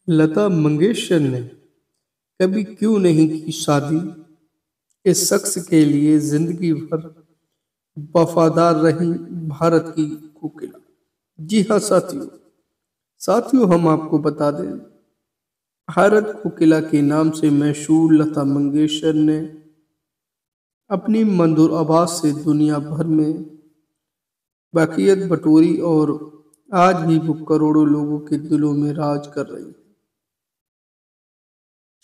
लता मंगेशकर ने कभी क्यों नहीं की शादी। इस शख्स के लिए जिंदगी भर वफादार रही भारत की कोकिला। जी हाँ साथियों, हम आपको बता दें, भारत कोकिला के नाम से मशहूर लता मंगेशकर ने अपनी मधुर आवाज से दुनिया भर में बाकियत बटोरी और आज भी वो करोड़ों लोगों के दिलों में राज कर रही है।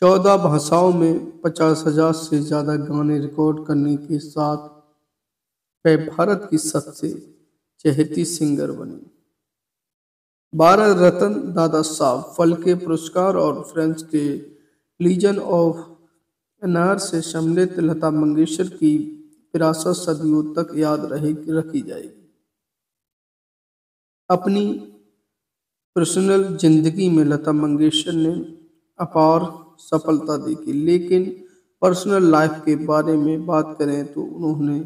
14 भाषाओं में 50,000 से ज्यादा गाने रिकॉर्ड करने के साथ वह भारत की सबसे चहेती सिंगर बनी। 12 रत्न, दादा साहब फाल्के पुरस्कार और फ्रांस के लीजन ऑफ ऑनर से सम्मानित लता मंगेशकर की विरासत सदियों तक याद रखी जाएगी। अपनी पर्सनल जिंदगी में लता मंगेशकर ने अपार सफलता देखी, लेकिन पर्सनल लाइफ के बारे में बात करें तो उन्होंने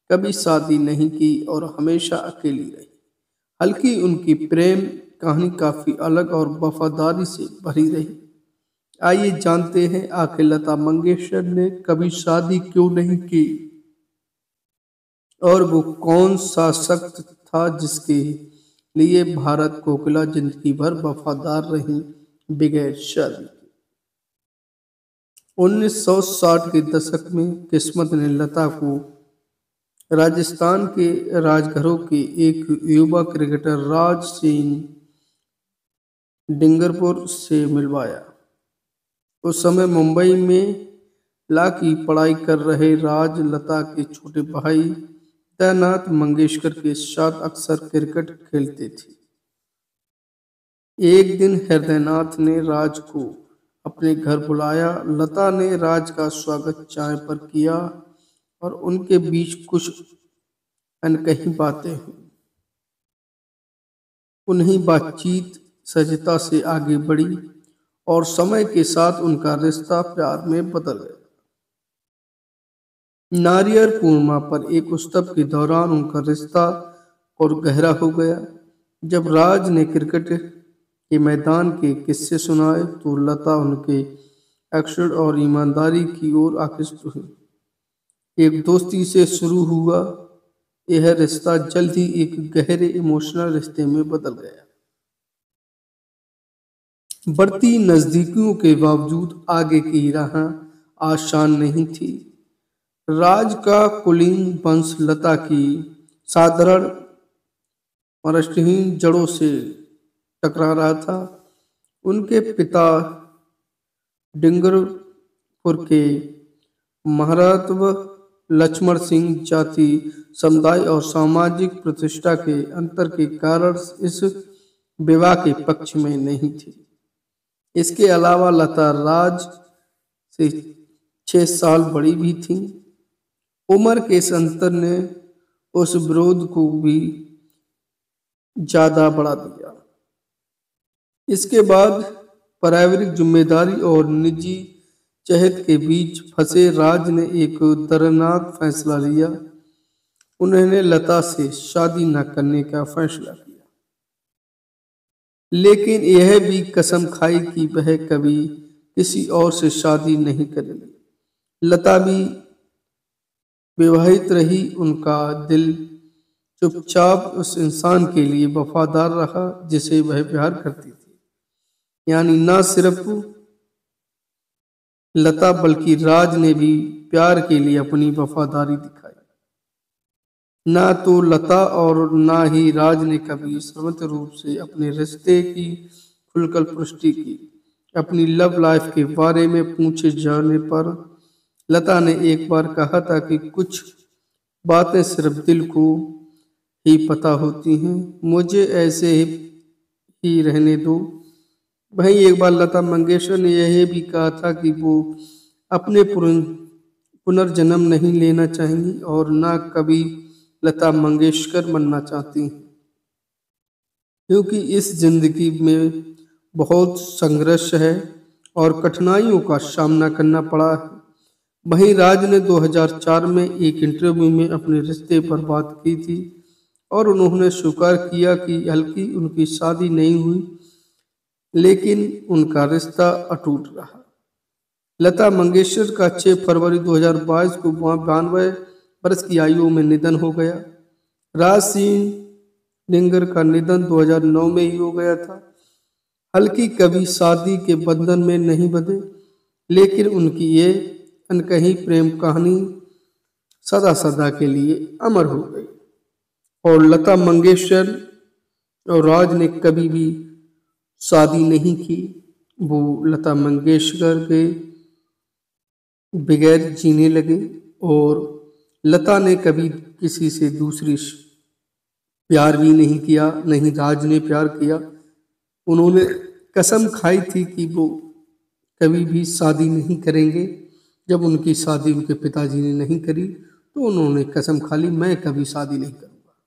कभी शादी नहीं की और हमेशा अकेली रही। हालांकि उनकी प्रेम कहानी काफी अलग और वफादारी से भरी रही। आइए जानते हैं आखिर लता मंगेशकर ने कभी शादी क्यों नहीं की और वो कौन सा शख्स था जिसके लिए भारत कोकिला जिंदगी भर वफादार रही बगैर शादी के। 1960 के दशक में किस्मत ने लता को राजस्थान के राजघरों के एक युवा क्रिकेटर राज सिंह डिंगरपुर से मिलवाया। उस समय मुंबई में ला की पढ़ाई कर रहे राज लता के छोटे भाई हृदयनाथ मंगेशकर के साथ अक्सर क्रिकेट खेलते थे। एक दिन हृदयनाथ ने राज को अपने घर बुलाया। लता ने राज का स्वागत चाय पर किया और उनके बीच कुछ अनकही बातें हुई। उन्हीं बातचीत सहजता से आगे बढ़ी और समय के साथ उनका रिश्ता प्यार में बदल गया। नारियल पूर्णिमा पर एक उत्सव के दौरान उनका रिश्ता और गहरा हो गया। जब राज ने क्रिकेट के मैदान के किस्से सुनाए तो लता उनके एक्शन और ईमानदारी की ओर आकृष्ट हुई। एक दोस्ती से शुरू हुआ यह रिश्ता जल्द ही एक गहरे इमोशनल रिश्ते में बदल गया। बढ़ती नजदीकियों के बावजूद आगे की राह आसान नहीं थी। राज का कुलीन वंश लता की साधारण मरष्टहीन जड़ों से टकरा रहा था। उनके पिता डिंगरपुर के महारातव लक्ष्मण सिंह जाति समुदाय और सामाजिक प्रतिष्ठा के अंतर के कारण इस विवाह के पक्ष में नहीं थे। इसके अलावा लता राज से 6 साल बड़ी भी थी। उम्र के इस अंतर ने उस विरोध को भी ज्यादा बढ़ा दिया। इसके बाद पारिवारिक जिम्मेदारी और निजी चहत के बीच फंसे राज ने एक दर्दनाक फैसला लिया। उन्होंने लता से शादी न करने का फैसला किया, लेकिन यह भी कसम खाई कि वह कभी किसी और से शादी नहीं करेगी। लता भी विवाहित रही। उनका दिल चुपचाप उस इंसान के लिए वफादार रहा जिसे वह प्यार करती थी। यानी ना सिर्फ लता बल्कि राज ने भी प्यार के लिए अपनी वफादारी दिखाई। ना तो लता और ना ही राज ने कभी सर्वत रूप से अपने रिश्ते की खुलकर पुष्टि की। अपनी लव लाइफ के बारे में पूछे जाने पर लता ने एक बार कहा था कि कुछ बातें सिर्फ दिल को ही पता होती हैं, मुझे ऐसे ही रहने दो। वहीं एक बार लता मंगेशकर ने यह भी कहा था कि वो अपने पुनर्जन्म नहीं लेना चाहेंगी और ना कभी लता मंगेशकर बनना चाहती हैं, क्योंकि इस जिंदगी में बहुत संघर्ष है और कठिनाइयों का सामना करना पड़ा है। वहीं राज ने 2004 में एक इंटरव्यू में अपने रिश्ते पर बात की थी और उन्होंने स्वीकार किया कि हल्की उनकी शादी नहीं हुई। लेकिन उनका रिश्ता अटूट रहा। लता मंगेशकर का 6 फरवरी 2022 को 92 वर्ष की आयु में निधन हो गया। राज सिंह दिनकर का निधन 2009 में ही हो गया था। हल्की कभी शादी के बंधन में नहीं बंधे, लेकिन उनकी ये अनकही प्रेम कहानी सदा सदा के लिए अमर हो गई। और लता मंगेशकर और राज ने कभी भी शादी नहीं की। वो लता मंगेशकर के बगैर जीने लगे और लता ने कभी किसी से दूसरी प्यार भी नहीं किया, नहीं राज ने प्यार किया। उन्होंने कसम खाई थी कि वो कभी भी शादी नहीं करेंगे। जब उनकी शादी उनके पिताजी ने नहीं करी तो उन्होंने कसम खा ली, मैं कभी शादी नहीं करूँगा।